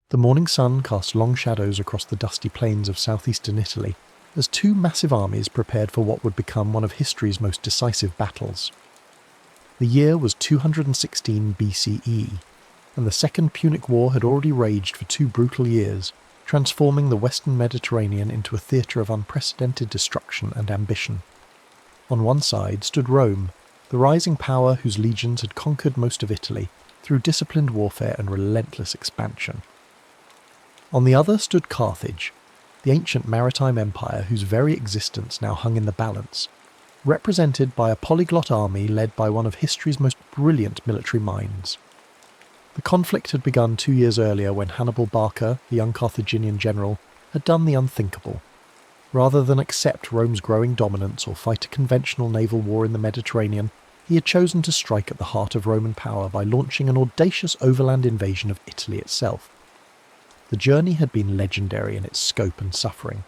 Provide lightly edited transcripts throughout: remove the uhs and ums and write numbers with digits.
The morning sun cast long shadows across the dusty plains of southeastern Italy as two massive armies prepared for what would become one of history's most decisive battles. The year was 216 BCE, and the Second Punic War had already raged for 2 brutal years, transforming the Western Mediterranean into a theatre of unprecedented destruction and ambition. On one side stood Rome, the rising power whose legions had conquered most of Italy through disciplined warfare and relentless expansion. On the other stood Carthage, the ancient maritime empire whose very existence now hung in the balance, represented by a polyglot army led by one of history's most brilliant military minds. The conflict had begun 2 years earlier when Hannibal Barca, the young Carthaginian general, had done the unthinkable. Rather than accept Rome's growing dominance or fight a conventional naval war in the Mediterranean, he had chosen to strike at the heart of Roman power by launching an audacious overland invasion of Italy itself. The journey had been legendary in its scope and suffering.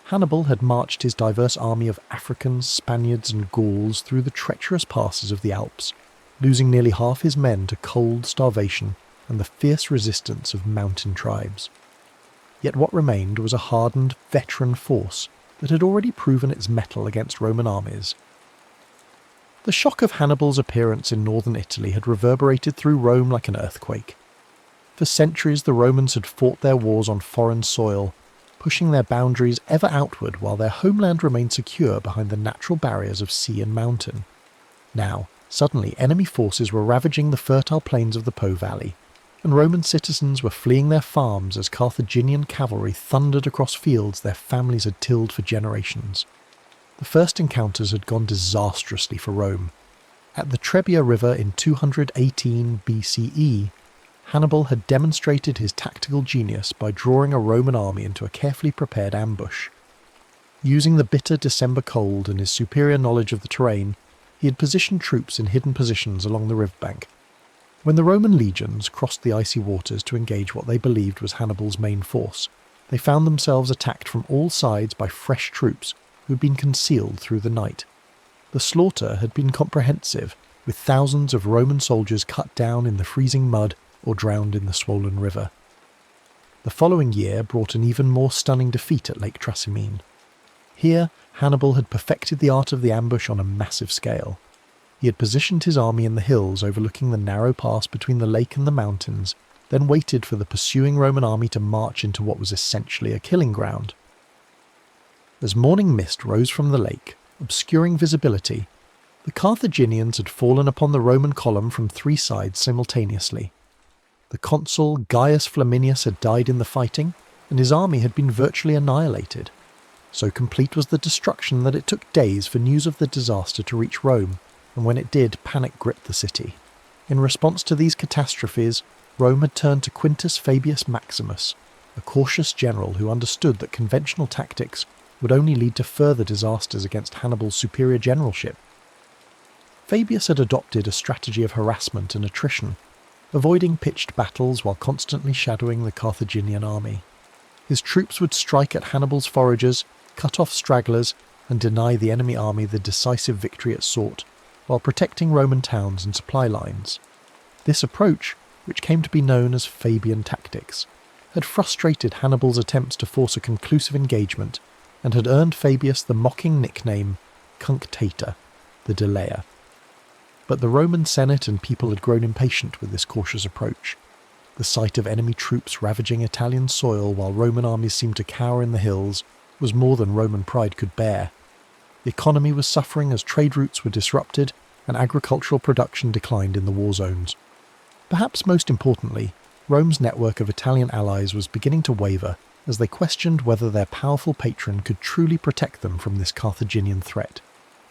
Hannibal had marched his diverse army of Africans, Spaniards and Gauls through the treacherous passes of the Alps, losing nearly half his men to cold, starvation, and the fierce resistance of mountain tribes. Yet what remained was a hardened, veteran force that had already proven its mettle against Roman armies. The shock of Hannibal's appearance in northern Italy had reverberated through Rome like an earthquake. For centuries the Romans had fought their wars on foreign soil, pushing their boundaries ever outward while their homeland remained secure behind the natural barriers of sea and mountain. Now, suddenly enemy forces were ravaging the fertile plains of the Po Valley, and Roman citizens were fleeing their farms as Carthaginian cavalry thundered across fields their families had tilled for generations. The first encounters had gone disastrously for Rome. At the Trebia River in 218 BCE, Hannibal had demonstrated his tactical genius by drawing a Roman army into a carefully prepared ambush. Using the bitter December cold and his superior knowledge of the terrain, he had positioned troops in hidden positions along the riverbank. When the Roman legions crossed the icy waters to engage what they believed was Hannibal's main force, they found themselves attacked from all sides by fresh troops who had been concealed through the night. The slaughter had been comprehensive, with thousands of Roman soldiers cut down in the freezing mud or drowned in the swollen river. The following year brought an even more stunning defeat at Lake Trasimene. Here, Hannibal had perfected the art of the ambush on a massive scale. He had positioned his army in the hills overlooking the narrow pass between the lake and the mountains, then waited for the pursuing Roman army to march into what was essentially a killing ground. As morning mist rose from the lake, obscuring visibility, the Carthaginians had fallen upon the Roman column from 3 sides simultaneously. The consul Gaius Flaminius had died in the fighting, and his army had been virtually annihilated. So complete was the destruction that it took days for news of the disaster to reach Rome, and when it did, panic gripped the city. In response to these catastrophes, Rome had turned to Quintus Fabius Maximus, a cautious general who understood that conventional tactics would only lead to further disasters against Hannibal's superior generalship. Fabius had adopted a strategy of harassment and attrition, avoiding pitched battles while constantly shadowing the Carthaginian army. His troops would strike at Hannibal's foragers, cut off stragglers, and deny the enemy army the decisive victory it sought, while protecting Roman towns and supply lines. This approach, which came to be known as Fabian tactics, had frustrated Hannibal's attempts to force a conclusive engagement, and had earned Fabius the mocking nickname Cunctator, the delayer. But the Roman Senate and people had grown impatient with this cautious approach. The sight of enemy troops ravaging Italian soil while Roman armies seemed to cower in the hills was more than Roman pride could bear. The economy was suffering as trade routes were disrupted and agricultural production declined in the war zones. Perhaps most importantly, Rome's network of Italian allies was beginning to waver as they questioned whether their powerful patron could truly protect them from this Carthaginian threat.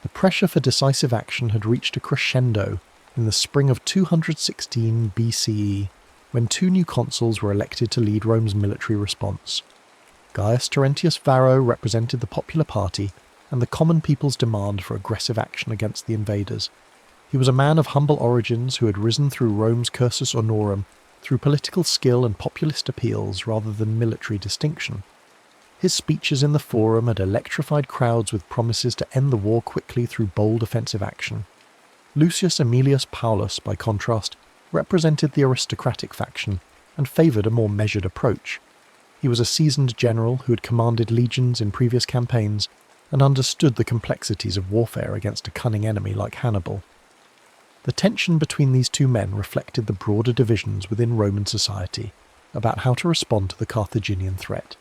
The pressure for decisive action had reached a crescendo in the spring of 216 BCE, when 2 new consuls were elected to lead Rome's military response. Gaius Terentius Varro represented the popular party and the common people's demand for aggressive action against the invaders. He was a man of humble origins who had risen through Rome's cursus honorum through political skill and populist appeals rather than military distinction. His speeches in the Forum had electrified crowds with promises to end the war quickly through bold offensive action. Lucius Aemilius Paulus, by contrast, represented the aristocratic faction and favoured a more measured approach. He was a seasoned general who had commanded legions in previous campaigns and understood the complexities of warfare against a cunning enemy like Hannibal. The tension between these two men reflected the broader divisions within Roman society about how to respond to the Carthaginian threat.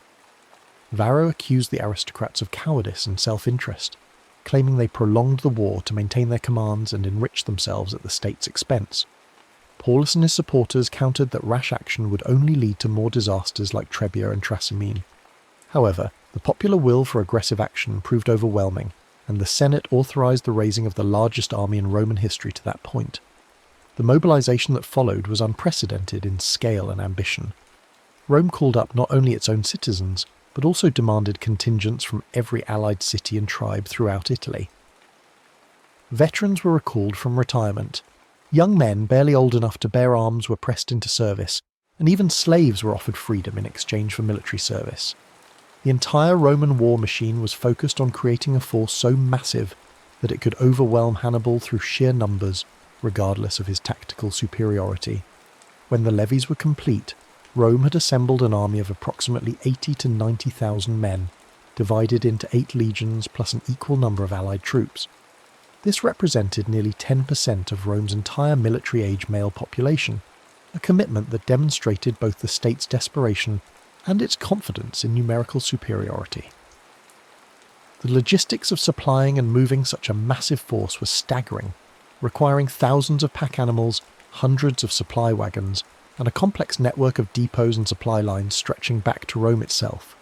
Varro accused the aristocrats of cowardice and self-interest, claiming they prolonged the war to maintain their commands and enrich themselves at the state's expense. Paulus and his supporters countered that rash action would only lead to more disasters like Trebia and Trasimene. However, the popular will for aggressive action proved overwhelming, and the Senate authorized the raising of the largest army in Roman history to that point. The mobilization that followed was unprecedented in scale and ambition. Rome called up not only its own citizens, but also demanded contingents from every allied city and tribe throughout Italy. Veterans were recalled from retirement. Young men barely old enough to bear arms were pressed into service, and even slaves were offered freedom in exchange for military service. The entire Roman war machine was focused on creating a force so massive that it could overwhelm Hannibal through sheer numbers, regardless of his tactical superiority. When the levies were complete, Rome had assembled an army of approximately 80 to 90,000 men, divided into 8 legions plus an equal number of allied troops. This represented nearly 10% of Rome's entire military-age male population, a commitment that demonstrated both the state's desperation and its confidence in numerical superiority. The logistics of supplying and moving such a massive force was staggering, requiring thousands of pack animals, hundreds of supply wagons, and a complex network of depots and supply lines stretching back to Rome itself.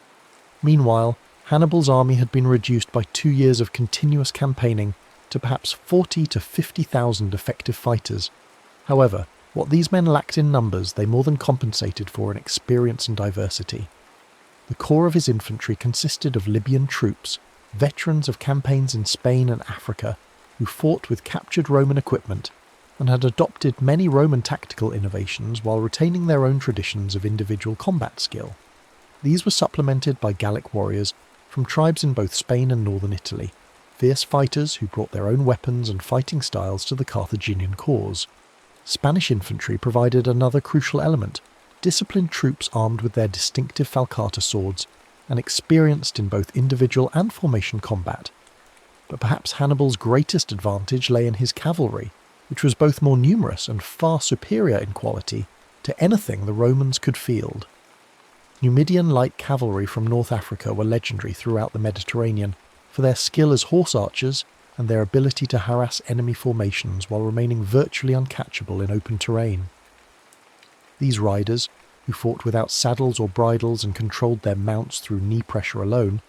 Meanwhile, Hannibal's army had been reduced by 2 years of continuous campaigning to perhaps 40 to 50,000 effective fighters. However, what these men lacked in numbers they more than compensated for in experience and diversity. The core of his infantry consisted of Libyan troops, veterans of campaigns in Spain and Africa, who fought with captured Roman equipment and had adopted many Roman tactical innovations while retaining their own traditions of individual combat skill. These were supplemented by Gallic warriors from tribes in both Spain and northern Italy, fierce fighters who brought their own weapons and fighting styles to the Carthaginian cause. Spanish infantry provided another crucial element, disciplined troops armed with their distinctive falcata swords and experienced in both individual and formation combat. But perhaps Hannibal's greatest advantage lay in his cavalry, which was both more numerous and far superior in quality to anything the Romans could field. Numidian light cavalry from North Africa were legendary throughout the Mediterranean for their skill as horse archers and their ability to harass enemy formations while remaining virtually uncatchable in open terrain. These riders, who fought without saddles or bridles and controlled their mounts through knee pressure alone,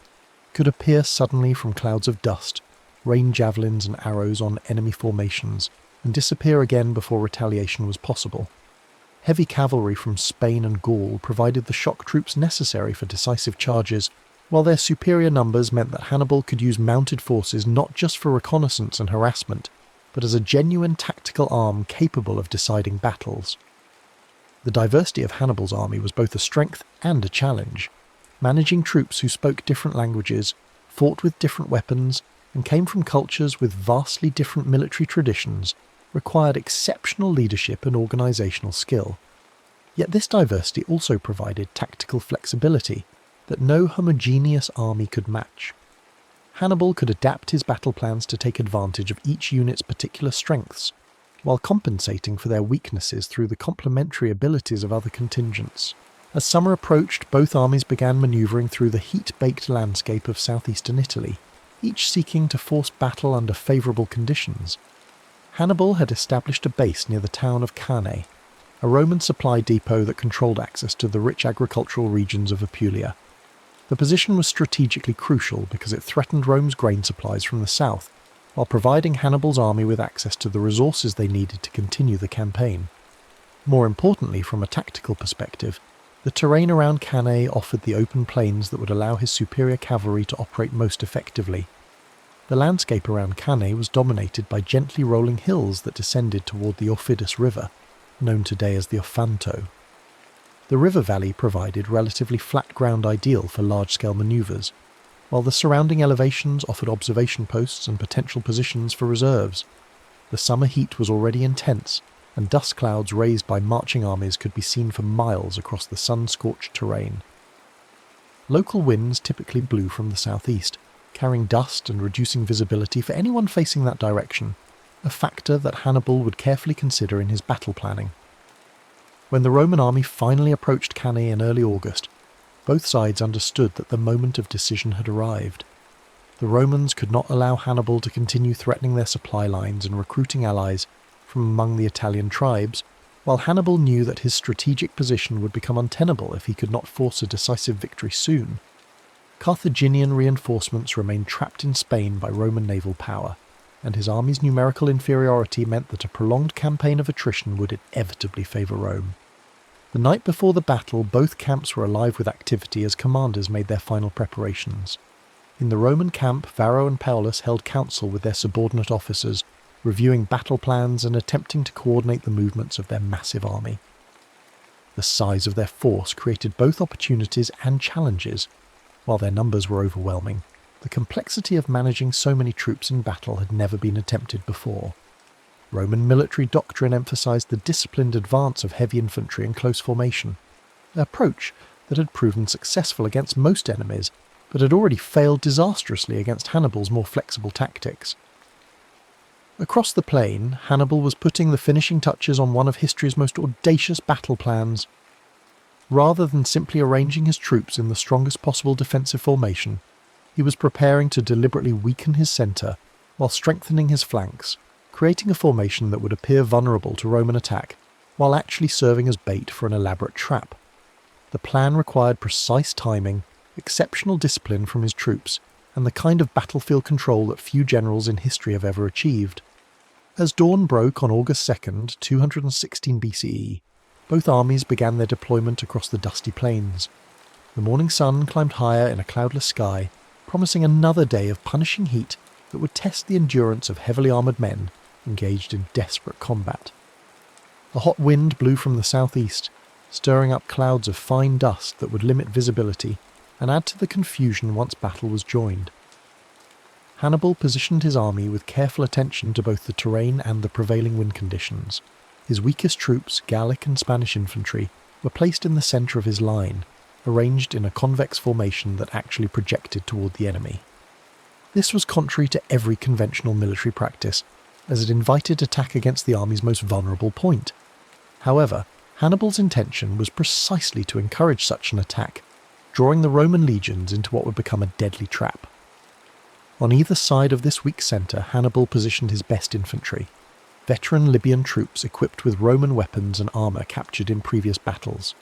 could appear suddenly from clouds of dust, rain javelins and arrows on enemy formations, and disappear again before retaliation was possible. Heavy cavalry from Spain and Gaul provided the shock troops necessary for decisive charges, while their superior numbers meant that Hannibal could use mounted forces not just for reconnaissance and harassment, but as a genuine tactical arm capable of deciding battles. The diversity of Hannibal's army was both a strength and a challenge. Managing troops who spoke different languages, fought with different weapons, and came from cultures with vastly different military traditions required exceptional leadership and organisational skill. Yet this diversity also provided tactical flexibility that no homogeneous army could match. Hannibal could adapt his battle plans to take advantage of each unit's particular strengths, while compensating for their weaknesses through the complementary abilities of other contingents. As summer approached, both armies began manoeuvring through the heat-baked landscape of southeastern Italy, each seeking to force battle under favourable conditions. Hannibal had established a base near the town of Cannae, a Roman supply depot that controlled access to the rich agricultural regions of Apulia. The position was strategically crucial because it threatened Rome's grain supplies from the south, while providing Hannibal's army with access to the resources they needed to continue the campaign. More importantly, from a tactical perspective, the terrain around Cannae offered the open plains that would allow his superior cavalry to operate most effectively. The landscape around Cannae was dominated by gently rolling hills that descended toward the Aufidus River, known today as the Ofanto. The river valley provided relatively flat ground ideal for large-scale manoeuvres, while the surrounding elevations offered observation posts and potential positions for reserves. The summer heat was already intense, and dust clouds raised by marching armies could be seen for miles across the sun-scorched terrain. Local winds typically blew from the southeast, carrying dust and reducing visibility for anyone facing that direction, a factor that Hannibal would carefully consider in his battle planning. When the Roman army finally approached Cannae in early August, both sides understood that the moment of decision had arrived. The Romans could not allow Hannibal to continue threatening their supply lines and recruiting allies from among the Italian tribes, while Hannibal knew that his strategic position would become untenable if he could not force a decisive victory soon. Carthaginian reinforcements remained trapped in Spain by Roman naval power, and his army's numerical inferiority meant that a prolonged campaign of attrition would inevitably favour Rome. The night before the battle, both camps were alive with activity as commanders made their final preparations. In the Roman camp, Varro and Paulus held council with their subordinate officers, reviewing battle plans and attempting to coordinate the movements of their massive army. The size of their force created both opportunities and challenges. While their numbers were overwhelming, the complexity of managing so many troops in battle had never been attempted before. Roman military doctrine emphasized the disciplined advance of heavy infantry in close formation, an approach that had proven successful against most enemies, but had already failed disastrously against Hannibal's more flexible tactics. Across the plain, Hannibal was putting the finishing touches on one of history's most audacious battle plans. Rather than simply arranging his troops in the strongest possible defensive formation, he was preparing to deliberately weaken his centre while strengthening his flanks, creating a formation that would appear vulnerable to Roman attack, while actually serving as bait for an elaborate trap. The plan required precise timing, exceptional discipline from his troops, and the kind of battlefield control that few generals in history have ever achieved. As dawn broke on August 2nd, 216 BCE, both armies began their deployment across the dusty plains. The morning sun climbed higher in a cloudless sky, promising another day of punishing heat that would test the endurance of heavily armoured men engaged in desperate combat. A hot wind blew from the southeast, stirring up clouds of fine dust that would limit visibility and add to the confusion once battle was joined. Hannibal positioned his army with careful attention to both the terrain and the prevailing wind conditions. His weakest troops, Gallic and Spanish infantry, were placed in the centre of his line, arranged in a convex formation that actually projected toward the enemy. This was contrary to every conventional military practice, as it invited attack against the army's most vulnerable point. However, Hannibal's intention was precisely to encourage such an attack, drawing the Roman legions into what would become a deadly trap. On either side of this weak centre, Hannibal positioned his best infantry, veteran Libyan troops equipped with Roman weapons and armour captured in previous battles.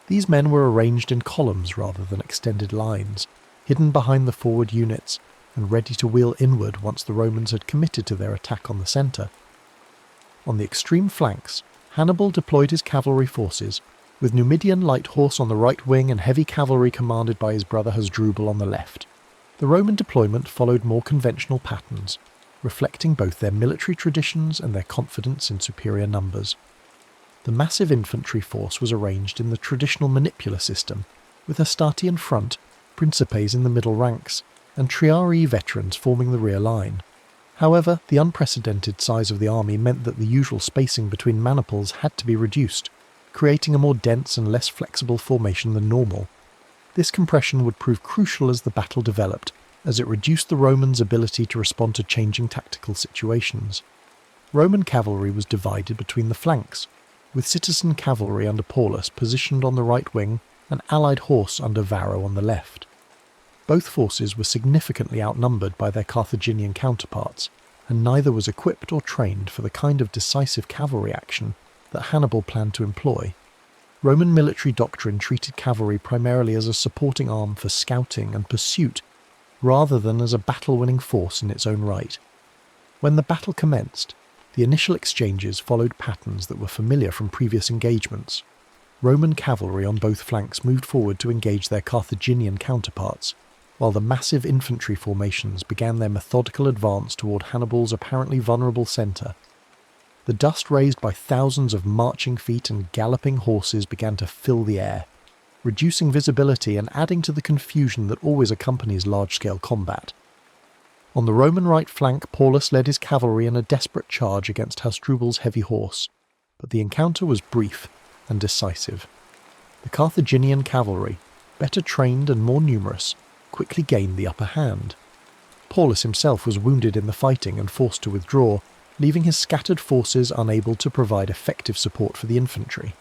These men were arranged in columns rather than extended lines, hidden behind the forward units, and ready to wheel inward once the Romans had committed to their attack on the centre. On the extreme flanks, Hannibal deployed his cavalry forces, with Numidian light horse on the right wing and heavy cavalry commanded by his brother Hasdrubal on the left. The Roman deployment followed more conventional patterns, reflecting both their military traditions and their confidence in superior numbers. The massive infantry force was arranged in the traditional manipular system, with Hastati in front, Principes in the middle ranks, and Triarii veterans forming the rear line. However, the unprecedented size of the army meant that the usual spacing between maniples had to be reduced, creating a more dense and less flexible formation than normal. This compression would prove crucial as the battle developed, as it reduced the Romans' ability to respond to changing tactical situations. Roman cavalry was divided between the flanks, with citizen cavalry under Paulus positioned on the right wing and allied horse under Varro on the left. Both forces were significantly outnumbered by their Carthaginian counterparts, and neither was equipped or trained for the kind of decisive cavalry action that Hannibal planned to employ. Roman military doctrine treated cavalry primarily as a supporting arm for scouting and pursuit, rather than as a battle-winning force in its own right. When the battle commenced, the initial exchanges followed patterns that were familiar from previous engagements. Roman cavalry on both flanks moved forward to engage their Carthaginian counterparts, while the massive infantry formations began their methodical advance toward Hannibal's apparently vulnerable centre. The dust raised by thousands of marching feet and galloping horses began to fill the air, reducing visibility and adding to the confusion that always accompanies large-scale combat. On the Roman right flank, Paulus led his cavalry in a desperate charge against Hasdrubal's heavy horse. but the encounter was brief and decisive. The Carthaginian cavalry, better trained and more numerous, quickly gained the upper hand. Paulus himself was wounded in the fighting and forced to withdraw, leaving his scattered forces unable to provide effective support for the infantry.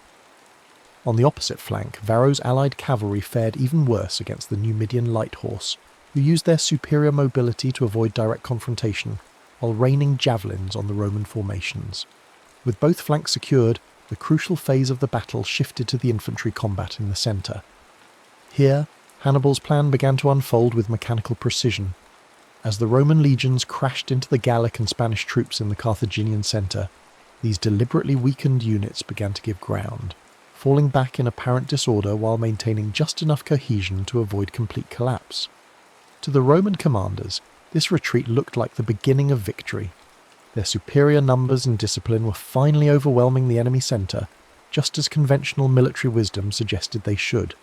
On the opposite flank, Varro's allied cavalry fared even worse against the Numidian light horse, who used their superior mobility to avoid direct confrontation, while raining javelins on the Roman formations. With both flanks secured, the crucial phase of the battle shifted to the infantry combat in the centre. Here, Hannibal's plan began to unfold with mechanical precision. As the Roman legions crashed into the Gallic and Spanish troops in the Carthaginian centre, these deliberately weakened units began to give ground, falling back in apparent disorder while maintaining just enough cohesion to avoid complete collapse. To the Roman commanders, this retreat looked like the beginning of victory. Their superior numbers and discipline were finally overwhelming the enemy centre, just as conventional military wisdom suggested they should.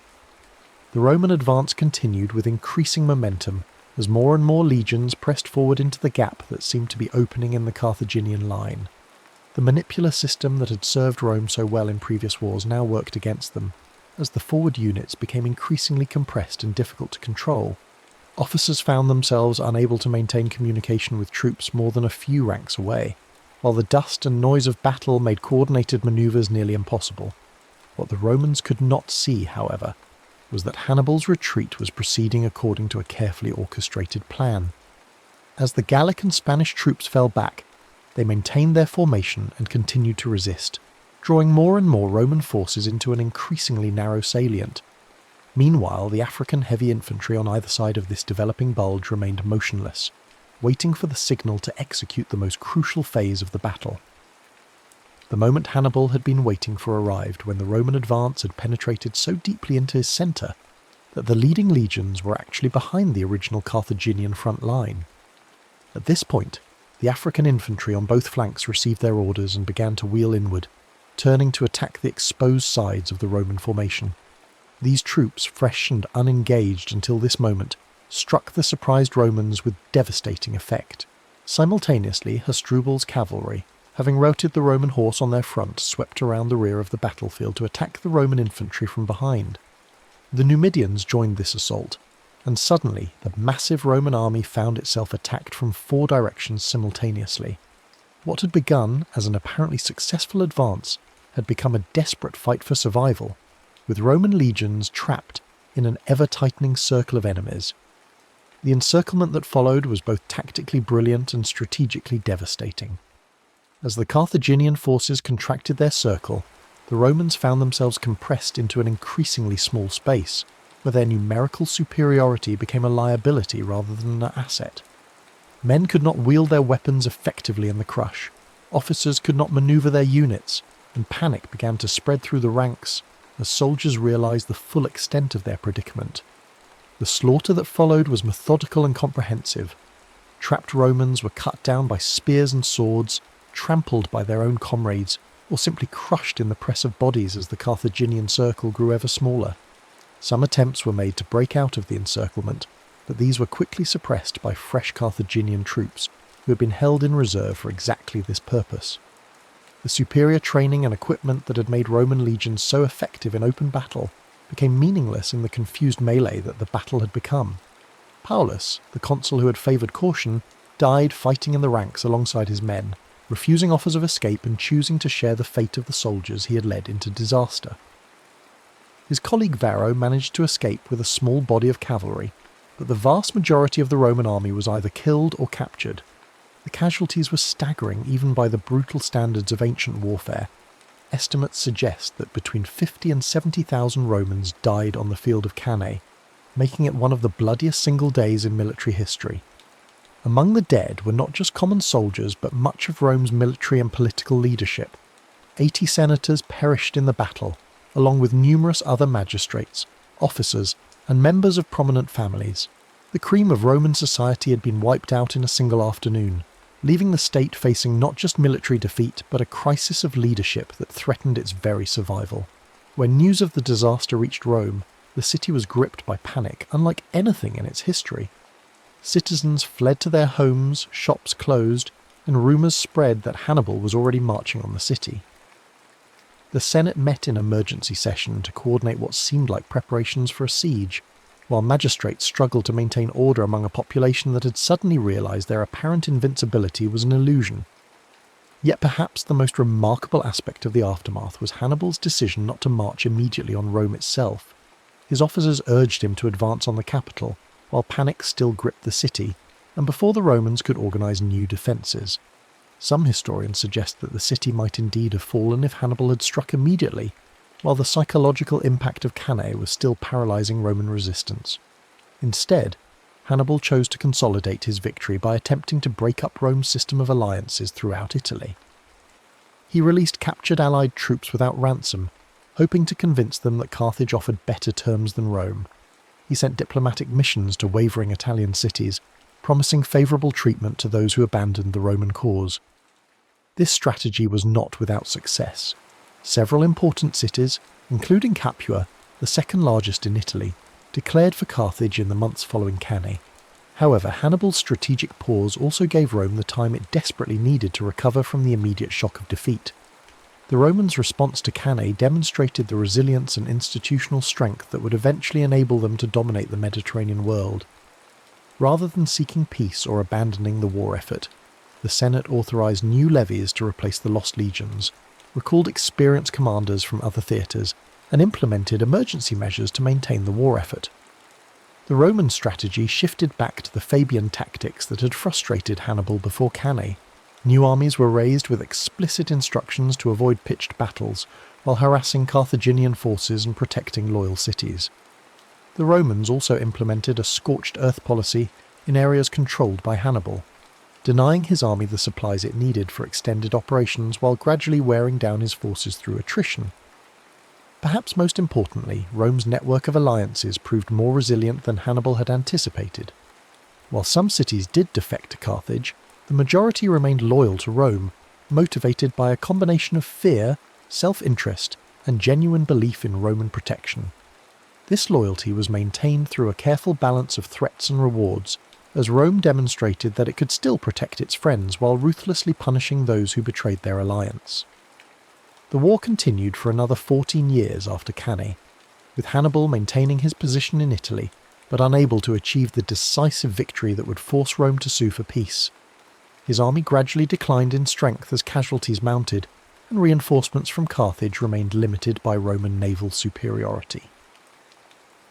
The Roman advance continued with increasing momentum as more and more legions pressed forward into the gap that seemed to be opening in the Carthaginian line. The manipular system that had served Rome so well in previous wars now worked against them, as the forward units became increasingly compressed and difficult to control. Officers found themselves unable to maintain communication with troops more than a few ranks away, while the dust and noise of battle made coordinated manoeuvres nearly impossible. What the Romans could not see, however, was that Hannibal's retreat was proceeding according to a carefully orchestrated plan. As the Gallic and Spanish troops fell back, they maintained their formation and continued to resist, drawing more and more Roman forces into an increasingly narrow salient. Meanwhile, the African heavy infantry on either side of this developing bulge remained motionless, waiting for the signal to execute the most crucial phase of the battle. The moment Hannibal had been waiting for arrived when the Roman advance had penetrated so deeply into his centre that the leading legions were actually behind the original Carthaginian front line. At this point, the African infantry on both flanks received their orders and began to wheel inward, turning to attack the exposed sides of the Roman formation. These troops, fresh and unengaged until this moment, struck the surprised Romans with devastating effect. Simultaneously, Hasdrubal's cavalry, having routed the Roman horse on their front, swept around the rear of the battlefield to attack the Roman infantry from behind. The Numidians joined this assault, and suddenly the massive Roman army found itself attacked from 4 directions simultaneously. What had begun as an apparently successful advance had become a desperate fight for survival, with Roman legions trapped in an ever-tightening circle of enemies. The encirclement that followed was both tactically brilliant and strategically devastating. As the Carthaginian forces contracted their circle, the Romans found themselves compressed into an increasingly small space, where their numerical superiority became a liability rather than an asset. Men could not wield their weapons effectively in the crush, officers could not maneuver their units, and panic began to spread through the ranks as soldiers realized the full extent of their predicament. The slaughter that followed was methodical and comprehensive. Trapped Romans were cut down by spears and swords, trampled by their own comrades, or simply crushed in the press of bodies as the Carthaginian circle grew ever smaller. Some attempts were made to break out of the encirclement, but these were quickly suppressed by fresh Carthaginian troops who had been held in reserve for exactly this purpose. The superior training and equipment that had made Roman legions so effective in open battle became meaningless in the confused melee that the battle had become. Paulus, the consul who had favoured caution, died fighting in the ranks alongside his men, refusing offers of escape and choosing to share the fate of the soldiers he had led into disaster. His colleague Varro managed to escape with a small body of cavalry, but the vast majority of the Roman army was either killed or captured. The casualties were staggering even by the brutal standards of ancient warfare. Estimates suggest that between 50 and 70,000 Romans died on the field of Cannae, making it one of the bloodiest single days in military history. Among the dead were not just common soldiers, but much of Rome's military and political leadership. 80 senators perished in the battle, along with numerous other magistrates, officers, and members of prominent families. The cream of Roman society had been wiped out in a single afternoon, leaving the state facing not just military defeat, but a crisis of leadership that threatened its very survival. When news of the disaster reached Rome, the city was gripped by panic unlike anything in its history. Citizens fled to their homes, shops closed, and rumours spread that Hannibal was already marching on the city. The Senate met in emergency session to coordinate what seemed like preparations for a siege, while magistrates struggled to maintain order among a population that had suddenly realised their apparent invincibility was an illusion. Yet perhaps the most remarkable aspect of the aftermath was Hannibal's decision not to march immediately on Rome itself. His officers urged him to advance on the capital, while panic still gripped the city, and before the Romans could organise new defences. Some historians suggest that the city might indeed have fallen if Hannibal had struck immediately, while the psychological impact of Cannae was still paralysing Roman resistance. Instead, Hannibal chose to consolidate his victory by attempting to break up Rome's system of alliances throughout Italy. He released captured allied troops without ransom, hoping to convince them that Carthage offered better terms than Rome. He sent diplomatic missions to wavering Italian cities, promising favourable treatment to those who abandoned the Roman cause. This strategy was not without success. Several important cities, including Capua, the second largest in Italy, declared for Carthage in the months following Cannae. However, Hannibal's strategic pause also gave Rome the time it desperately needed to recover from the immediate shock of defeat. The Romans' response to Cannae demonstrated the resilience and institutional strength that would eventually enable them to dominate the Mediterranean world. Rather than seeking peace or abandoning the war effort, the Senate authorised new levies to replace the lost legions, recalled experienced commanders from other theatres, and implemented emergency measures to maintain the war effort. The Roman strategy shifted back to the Fabian tactics that had frustrated Hannibal before Cannae. New armies were raised with explicit instructions to avoid pitched battles, while harassing Carthaginian forces and protecting loyal cities. The Romans also implemented a scorched earth policy in areas controlled by Hannibal, denying his army the supplies it needed for extended operations while gradually wearing down his forces through attrition. Perhaps most importantly, Rome's network of alliances proved more resilient than Hannibal had anticipated. While some cities did defect to Carthage, the majority remained loyal to Rome, motivated by a combination of fear, self-interest, and genuine belief in Roman protection. This loyalty was maintained through a careful balance of threats and rewards, as Rome demonstrated that it could still protect its friends while ruthlessly punishing those who betrayed their alliance. The war continued for another 14 years after Cannae, with Hannibal maintaining his position in Italy, but unable to achieve the decisive victory that would force Rome to sue for peace. His army gradually declined in strength as casualties mounted, and reinforcements from Carthage remained limited by Roman naval superiority.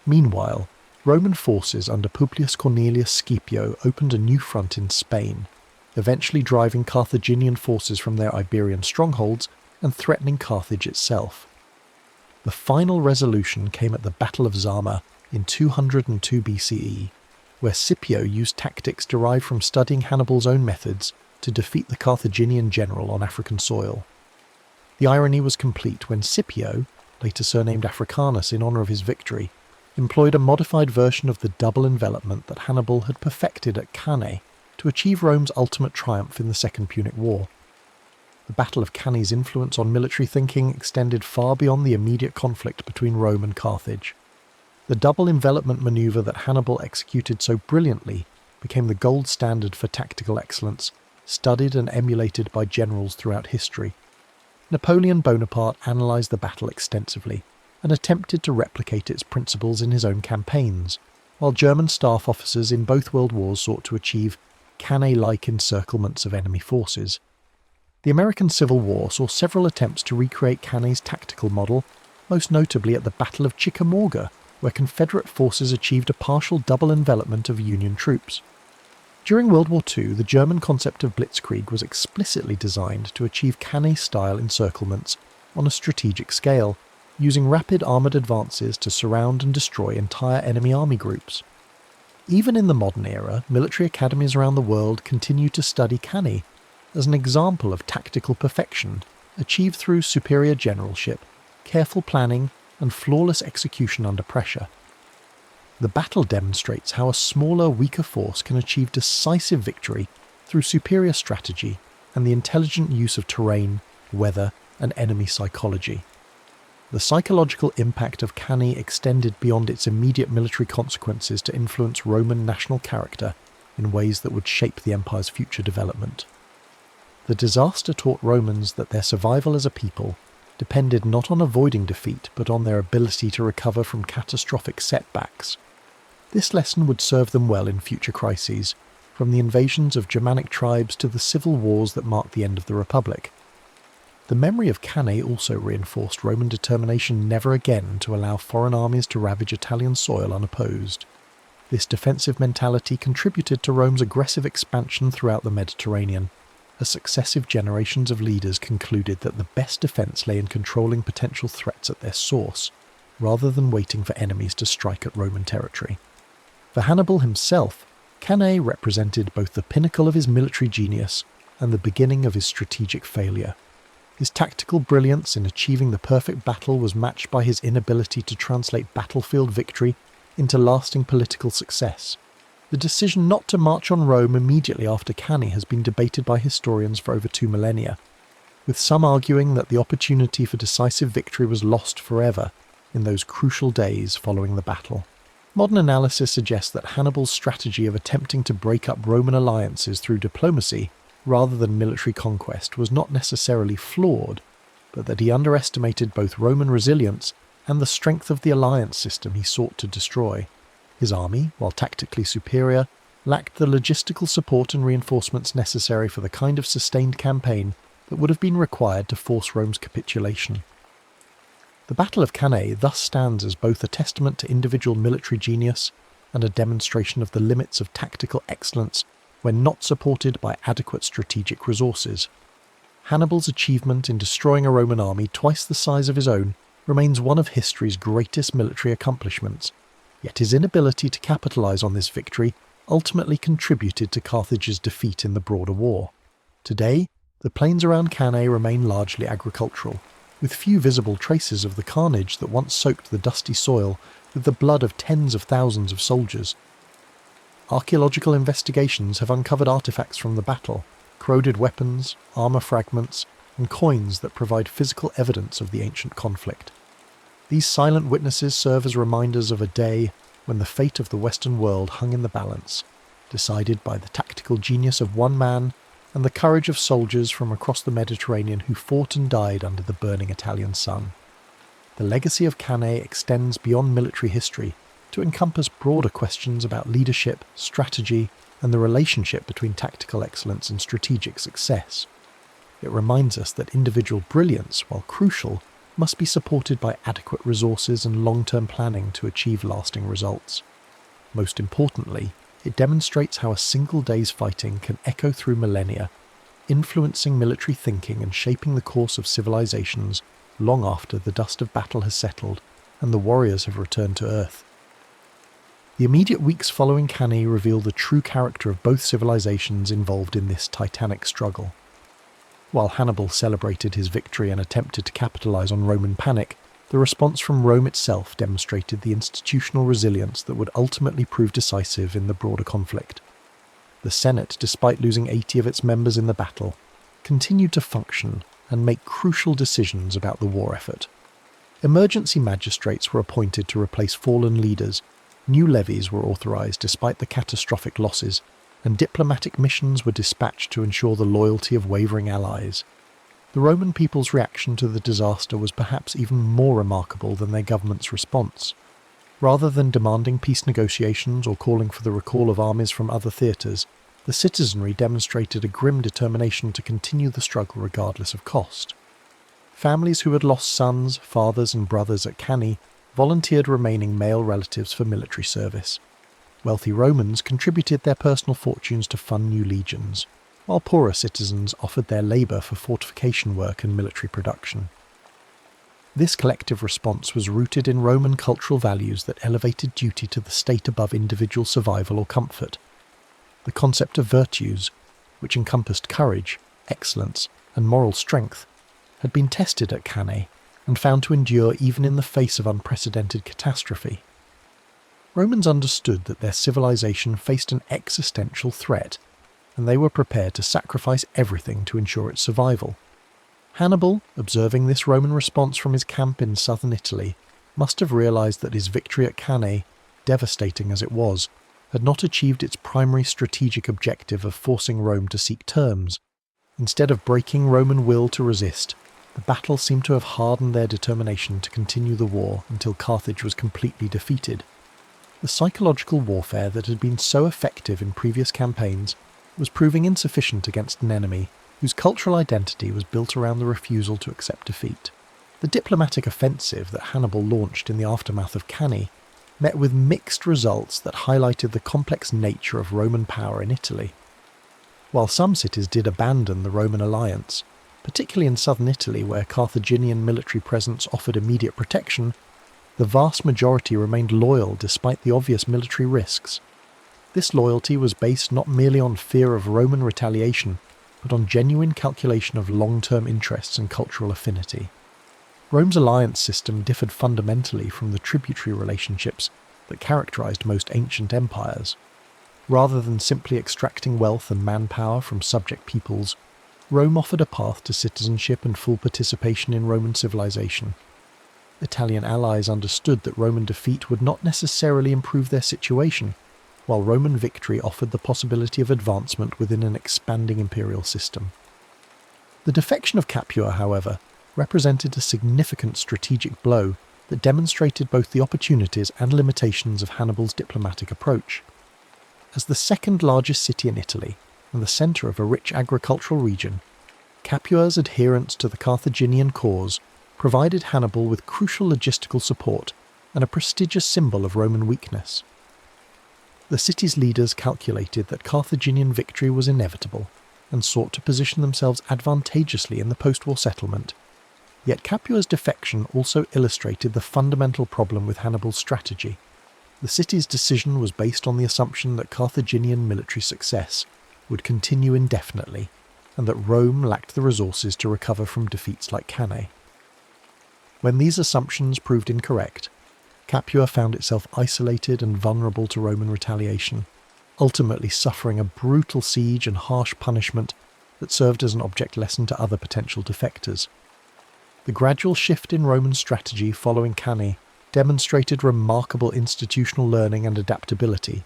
Meanwhile, Roman forces under Publius Cornelius Scipio opened a new front in Spain, eventually driving Carthaginian forces from their Iberian strongholds and threatening Carthage itself. The final resolution came at the Battle of Zama in 202 BCE, where Scipio used tactics derived from studying Hannibal's own methods to defeat the Carthaginian general on African soil. The irony was complete when Scipio, later surnamed Africanus in honour of his victory, employed a modified version of the double envelopment that Hannibal had perfected at Cannae to achieve Rome's ultimate triumph in the Second Punic War. The Battle of Cannae's influence on military thinking extended far beyond the immediate conflict between Rome and Carthage. The double envelopment manoeuvre that Hannibal executed so brilliantly became the gold standard for tactical excellence, studied and emulated by generals throughout history. Napoleon Bonaparte analysed the battle extensively, and attempted to replicate its principles in his own campaigns, while German staff officers in both world wars sought to achieve Cannae-like encirclements of enemy forces. The American Civil War saw several attempts to recreate Cannae's tactical model, most notably at the Battle of Chickamauga, where Confederate forces achieved a partial double envelopment of Union troops. During World War II, the German concept of blitzkrieg was explicitly designed to achieve Cannae-style encirclements on a strategic scale, using rapid armoured advances to surround and destroy entire enemy army groups. Even in the modern era, military academies around the world continue to study Cannae as an example of tactical perfection achieved through superior generalship, careful planning, and flawless execution under pressure. The battle demonstrates how a smaller, weaker force can achieve decisive victory through superior strategy and the intelligent use of terrain, weather, and enemy psychology. The psychological impact of Cannae extended beyond its immediate military consequences to influence Roman national character in ways that would shape the empire's future development. The disaster taught Romans that their survival as a people depended not on avoiding defeat but on their ability to recover from catastrophic setbacks. This lesson would serve them well in future crises, from the invasions of Germanic tribes to the civil wars that marked the end of the Republic. The memory of Cannae also reinforced Roman determination never again to allow foreign armies to ravage Italian soil unopposed. This defensive mentality contributed to Rome's aggressive expansion throughout the Mediterranean, as successive generations of leaders concluded that the best defence lay in controlling potential threats at their source, rather than waiting for enemies to strike at Roman territory. For Hannibal himself, Cannae represented both the pinnacle of his military genius and the beginning of his strategic failure. His tactical brilliance in achieving the perfect battle was matched by his inability to translate battlefield victory into lasting political success. The decision not to march on Rome immediately after Cannae has been debated by historians for over 2 millennia, with some arguing that the opportunity for decisive victory was lost forever in those crucial days following the battle. Modern analysis suggests that Hannibal's strategy of attempting to break up Roman alliances through diplomacy rather than military conquest was not necessarily flawed, but that he underestimated both Roman resilience and the strength of the alliance system he sought to destroy. His army, while tactically superior, lacked the logistical support and reinforcements necessary for the kind of sustained campaign that would have been required to force Rome's capitulation. The Battle of Cannae thus stands as both a testament to individual military genius and a demonstration of the limits of tactical excellence when not supported by adequate strategic resources. Hannibal's achievement in destroying a Roman army twice the size of his own remains one of history's greatest military accomplishments, yet his inability to capitalise on this victory ultimately contributed to Carthage's defeat in the broader war. Today, the plains around Cannae remain largely agricultural, with few visible traces of the carnage that once soaked the dusty soil with the blood of tens of thousands of soldiers. Archaeological investigations have uncovered artefacts from the battle, corroded weapons, armour fragments, and coins that provide physical evidence of the ancient conflict. These silent witnesses serve as reminders of a day when the fate of the Western world hung in the balance, decided by the tactical genius of one man and the courage of soldiers from across the Mediterranean who fought and died under the burning Italian sun. The legacy of Cannae extends beyond military history to encompass broader questions about leadership, strategy, and the relationship between tactical excellence and strategic success. It reminds us that individual brilliance, while crucial, must be supported by adequate resources and long-term planning to achieve lasting results. Most importantly, it demonstrates how a single day's fighting can echo through millennia, influencing military thinking and shaping the course of civilizations long after the dust of battle has settled and the warriors have returned to Earth. The immediate weeks following Cannae reveal the true character of both civilizations involved in this titanic struggle. While Hannibal celebrated his victory and attempted to capitalize on Roman panic, the response from Rome itself demonstrated the institutional resilience that would ultimately prove decisive in the broader conflict. The Senate, despite losing 80 of its members in the battle, continued to function and make crucial decisions about the war effort. Emergency magistrates were appointed to replace fallen leaders, new levies were authorized despite the catastrophic losses, and diplomatic missions were dispatched to ensure the loyalty of wavering allies. The Roman people's reaction to the disaster was perhaps even more remarkable than their government's response. Rather than demanding peace negotiations or calling for the recall of armies from other theatres, the citizenry demonstrated a grim determination to continue the struggle regardless of cost. Families who had lost sons, fathers and brothers at Cannae volunteered remaining male relatives for military service. Wealthy Romans contributed their personal fortunes to fund new legions, while poorer citizens offered their labour for fortification work and military production. This collective response was rooted in Roman cultural values that elevated duty to the state above individual survival or comfort. The concept of virtues, which encompassed courage, excellence, and moral strength, had been tested at Cannae and found to endure even in the face of unprecedented catastrophe. Romans understood that their civilization faced an existential threat, and they were prepared to sacrifice everything to ensure its survival. Hannibal, observing this Roman response from his camp in southern Italy, must have realized that his victory at Cannae, devastating as it was, had not achieved its primary strategic objective of forcing Rome to seek terms. Instead of breaking Roman will to resist, The battle seemed to have hardened their determination to continue the war until Carthage was completely defeated. The psychological warfare that had been so effective in previous campaigns was proving insufficient against an enemy whose cultural identity was built around the refusal to accept defeat. The diplomatic offensive that Hannibal launched in the aftermath of Cannae met with mixed results that highlighted the complex nature of Roman power in Italy. While some cities did abandon the Roman alliance, particularly in southern Italy where Carthaginian military presence offered immediate protection, the vast majority remained loyal despite the obvious military risks. This loyalty was based not merely on fear of Roman retaliation, but on genuine calculation of long-term interests and cultural affinity. Rome's alliance system differed fundamentally from the tributary relationships that characterized most ancient empires. Rather than simply extracting wealth and manpower from subject peoples, Rome offered a path to citizenship and full participation in Roman civilization. Italian allies understood that Roman defeat would not necessarily improve their situation, while Roman victory offered the possibility of advancement within an expanding imperial system. The defection of Capua, however, represented a significant strategic blow that demonstrated both the opportunities and limitations of Hannibal's diplomatic approach. As the second largest city in Italy and the centre of a rich agricultural region, Capua's adherence to the Carthaginian cause provided Hannibal with crucial logistical support and a prestigious symbol of Roman weakness. The city's leaders calculated that Carthaginian victory was inevitable and sought to position themselves advantageously in the post-war settlement. Yet Capua's defection also illustrated the fundamental problem with Hannibal's strategy. The city's decision was based on the assumption that Carthaginian military success would continue indefinitely, and that Rome lacked the resources to recover from defeats like Cannae. When these assumptions proved incorrect, Capua found itself isolated and vulnerable to Roman retaliation, ultimately suffering a brutal siege and harsh punishment that served as an object lesson to other potential defectors. The gradual shift in Roman strategy following Cannae demonstrated remarkable institutional learning and adaptability.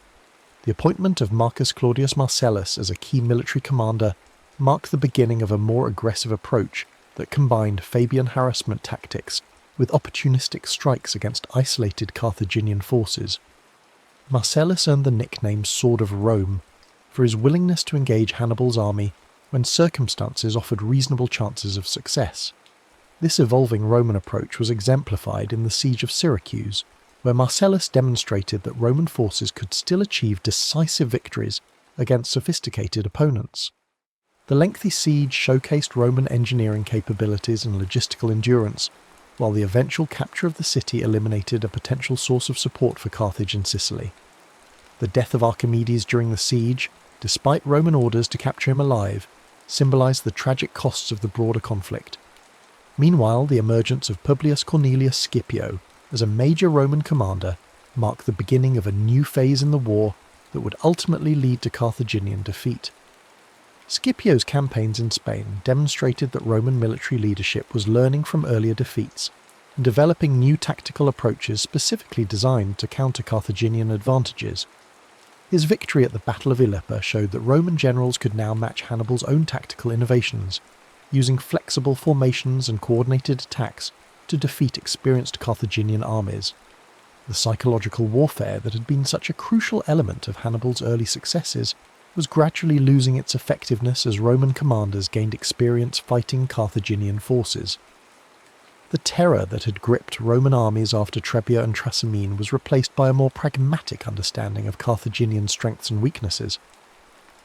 The appointment of Marcus Claudius Marcellus as a key military commander marked the beginning of a more aggressive approach that combined Fabian harassment tactics with opportunistic strikes against isolated Carthaginian forces. Marcellus earned the nickname Sword of Rome for his willingness to engage Hannibal's army when circumstances offered reasonable chances of success. This evolving Roman approach was exemplified in the Siege of Syracuse, where Marcellus demonstrated that Roman forces could still achieve decisive victories against sophisticated opponents. The lengthy siege showcased Roman engineering capabilities and logistical endurance, while the eventual capture of the city eliminated a potential source of support for Carthage in Sicily. The death of Archimedes during the siege, despite Roman orders to capture him alive, symbolized the tragic costs of the broader conflict. Meanwhile, the emergence of Publius Cornelius Scipio as a major Roman commander marked the beginning of a new phase in the war that would ultimately lead to Carthaginian defeat. Scipio's campaigns in Spain demonstrated that Roman military leadership was learning from earlier defeats and developing new tactical approaches specifically designed to counter Carthaginian advantages. His victory at the Battle of Ilipa showed that Roman generals could now match Hannibal's own tactical innovations, using flexible formations and coordinated attacks to defeat experienced Carthaginian armies. The psychological warfare that had been such a crucial element of Hannibal's early successes was gradually losing its effectiveness as Roman commanders gained experience fighting Carthaginian forces. The terror that had gripped Roman armies after Trebia and Trasimene was replaced by a more pragmatic understanding of Carthaginian strengths and weaknesses.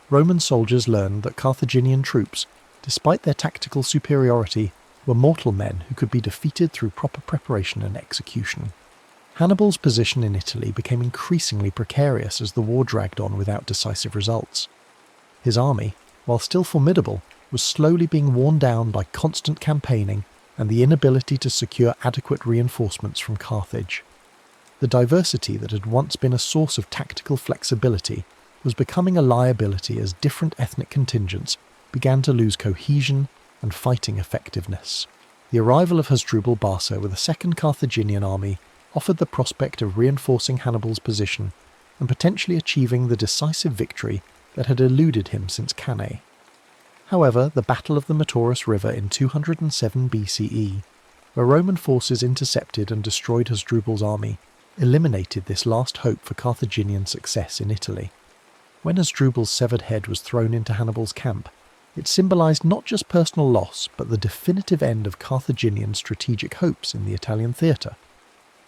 Roman soldiers learned that Carthaginian troops, despite their tactical superiority, were mortal men who could be defeated through proper preparation and execution. Hannibal's position in Italy became increasingly precarious as the war dragged on without decisive results. His army, while still formidable, was slowly being worn down by constant campaigning and the inability to secure adequate reinforcements from Carthage. The diversity that had once been a source of tactical flexibility was becoming a liability as different ethnic contingents began to lose cohesion and fighting effectiveness. The arrival of Hasdrubal Barca with a second Carthaginian army offered the prospect of reinforcing Hannibal's position and potentially achieving the decisive victory that had eluded him since Cannae. However, the Battle of the Metaurus River in 207 BCE, where Roman forces intercepted and destroyed Hasdrubal's army, eliminated this last hope for Carthaginian success in Italy. When Hasdrubal's severed head was thrown into Hannibal's camp, it symbolised not just personal loss, but the definitive end of Carthaginian strategic hopes in the Italian theatre.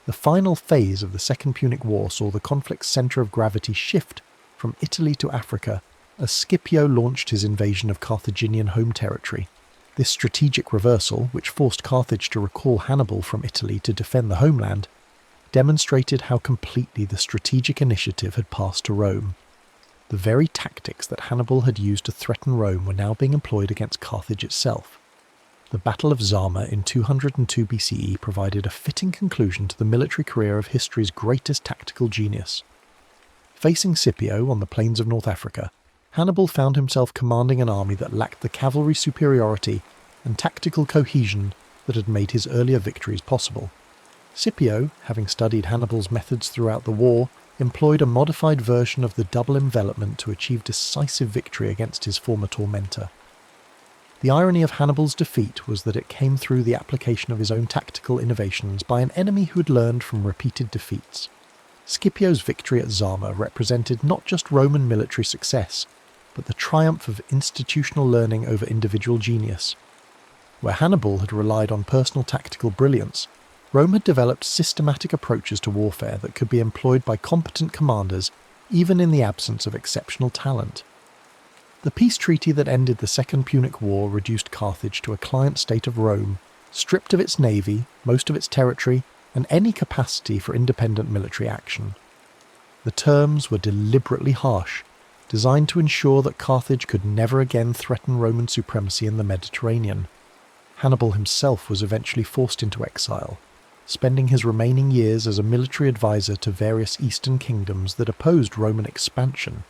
The final phase of the Second Punic War saw the conflict's centre of gravity shift from Italy to Africa as Scipio launched his invasion of Carthaginian home territory. This strategic reversal, which forced Carthage to recall Hannibal from Italy to defend the homeland, demonstrated how completely the strategic initiative had passed to Rome. The very tactics that Hannibal had used to threaten Rome were now being employed against Carthage itself. The Battle of Zama in 202 BCE provided a fitting conclusion to the military career of history's greatest tactical genius. Facing Scipio on the plains of North Africa, Hannibal found himself commanding an army that lacked the cavalry superiority and tactical cohesion that had made his earlier victories possible. Scipio, having studied Hannibal's methods throughout the war, employed a modified version of the double envelopment to achieve decisive victory against his former tormentor. The irony of Hannibal's defeat was that it came through the application of his own tactical innovations by an enemy who had learned from repeated defeats. Scipio's victory at Zama represented not just Roman military success, but the triumph of institutional learning over individual genius. Where Hannibal had relied on personal tactical brilliance, Rome had developed systematic approaches to warfare that could be employed by competent commanders even in the absence of exceptional talent. The peace treaty that ended the Second Punic War reduced Carthage to a client state of Rome, stripped of its navy, most of its territory, and any capacity for independent military action. The terms were deliberately harsh, designed to ensure that Carthage could never again threaten Roman supremacy in the Mediterranean. Hannibal himself was eventually forced into exile, spending his remaining years as a military advisor to various eastern kingdoms that opposed Roman expansion.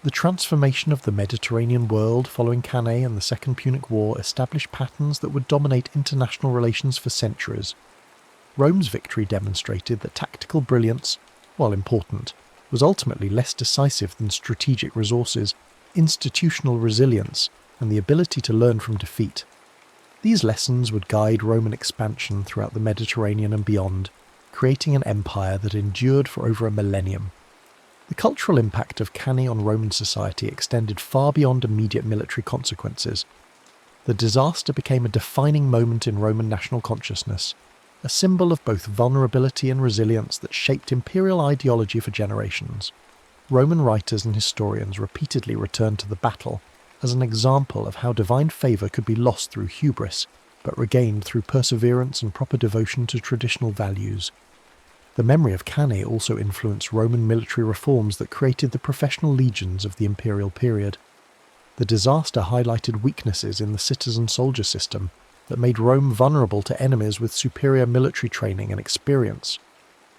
The transformation of the Mediterranean world following Cannae and the Second Punic War established patterns that would dominate international relations for centuries. Rome's victory demonstrated that tactical brilliance, while important, was ultimately less decisive than strategic resources, institutional resilience, and the ability to learn from defeat. These lessons would guide Roman expansion throughout the Mediterranean and beyond, creating an empire that endured for over a millennium. The cultural impact of Cannae on Roman society extended far beyond immediate military consequences. The disaster became a defining moment in Roman national consciousness, a symbol of both vulnerability and resilience that shaped imperial ideology for generations. Roman writers and historians repeatedly returned to the battle as an example of how divine favour could be lost through hubris, but regained through perseverance and proper devotion to traditional values. The memory of Cannae also influenced Roman military reforms that created the professional legions of the imperial period. The disaster highlighted weaknesses in the citizen-soldier system that made Rome vulnerable to enemies with superior military training and experience.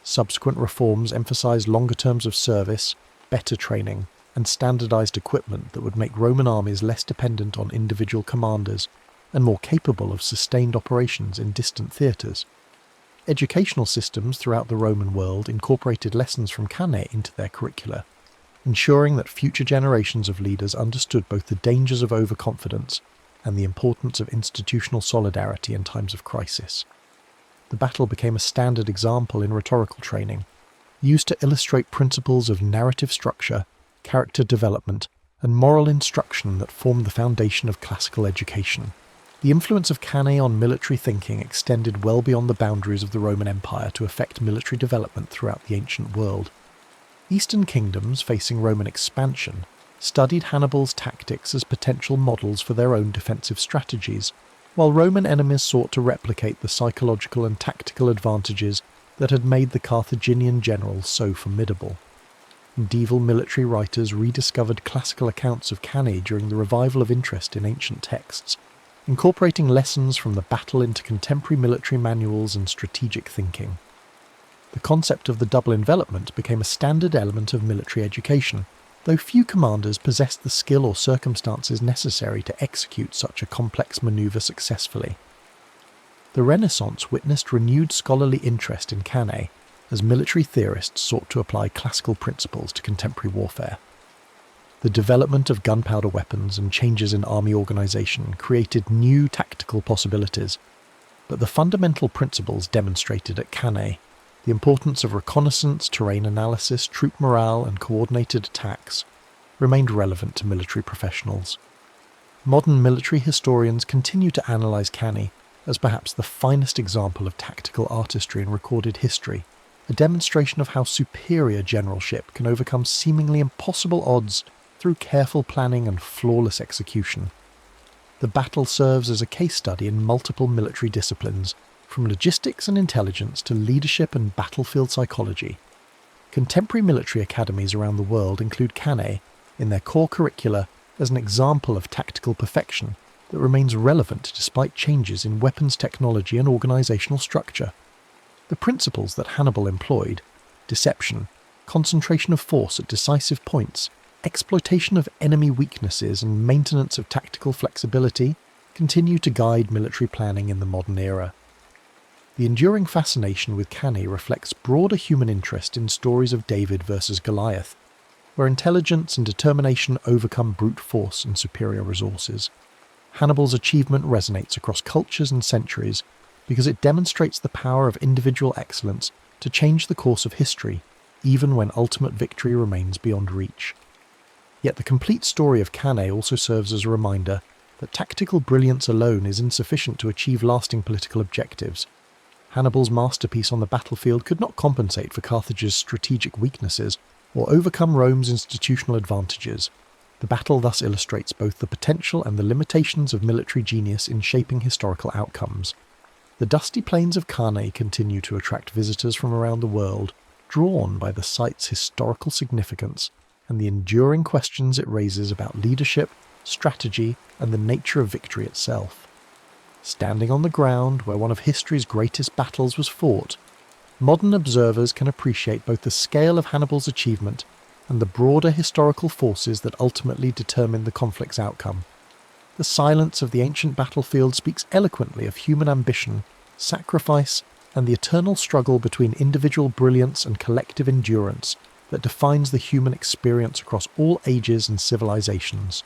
Subsequent reforms emphasized longer terms of service, better training, and standardized equipment that would make Roman armies less dependent on individual commanders and more capable of sustained operations in distant theatres. Educational systems throughout the Roman world incorporated lessons from Cannae into their curricula, ensuring that future generations of leaders understood both the dangers of overconfidence and the importance of institutional solidarity in times of crisis. The battle became a standard example in rhetorical training, used to illustrate principles of narrative structure, character development, and moral instruction that formed the foundation of classical education. The influence of Cannae on military thinking extended well beyond the boundaries of the Roman Empire to affect military development throughout the ancient world. Eastern kingdoms facing Roman expansion studied Hannibal's tactics as potential models for their own defensive strategies, while Roman enemies sought to replicate the psychological and tactical advantages that had made the Carthaginian general so formidable. Medieval military writers rediscovered classical accounts of Cannae during the revival of interest in ancient texts, incorporating lessons from the battle into contemporary military manuals and strategic thinking. The concept of the double envelopment became a standard element of military education, though few commanders possessed the skill or circumstances necessary to execute such a complex manoeuvre successfully. The Renaissance witnessed renewed scholarly interest in Cannae as military theorists sought to apply classical principles to contemporary warfare. The development of gunpowder weapons and changes in army organisation created new tactical possibilities, but the fundamental principles demonstrated at Cannae, the importance of reconnaissance, terrain analysis, troop morale and coordinated attacks, remained relevant to military professionals. Modern military historians continue to analyse Cannae as perhaps the finest example of tactical artistry in recorded history, a demonstration of how superior generalship can overcome seemingly impossible odds through careful planning and flawless execution. The battle serves as a case study in multiple military disciplines, from logistics and intelligence to leadership and battlefield psychology. Contemporary military academies around the world include Cannae in their core curricula as an example of tactical perfection that remains relevant despite changes in weapons technology and organisational structure. The principles that Hannibal employed — deception, concentration of force at decisive points, exploitation of enemy weaknesses and maintenance of tactical flexibility — continue to guide military planning in the modern era. The enduring fascination with Cannae reflects broader human interest in stories of David versus Goliath, where intelligence and determination overcome brute force and superior resources. Hannibal's achievement resonates across cultures and centuries because it demonstrates the power of individual excellence to change the course of history, even when ultimate victory remains beyond reach. Yet the complete story of Cannae also serves as a reminder that tactical brilliance alone is insufficient to achieve lasting political objectives. Hannibal's masterpiece on the battlefield could not compensate for Carthage's strategic weaknesses or overcome Rome's institutional advantages. The battle thus illustrates both the potential and the limitations of military genius in shaping historical outcomes. The dusty plains of Cannae continue to attract visitors from around the world, drawn by the site's historical significance and the enduring questions it raises about leadership, strategy, and the nature of victory itself. Standing on the ground where one of history's greatest battles was fought, modern observers can appreciate both the scale of Hannibal's achievement and the broader historical forces that ultimately determined the conflict's outcome. The silence of the ancient battlefield speaks eloquently of human ambition, sacrifice, and the eternal struggle between individual brilliance and collective endurance that defines the human experience across all ages and civilizations.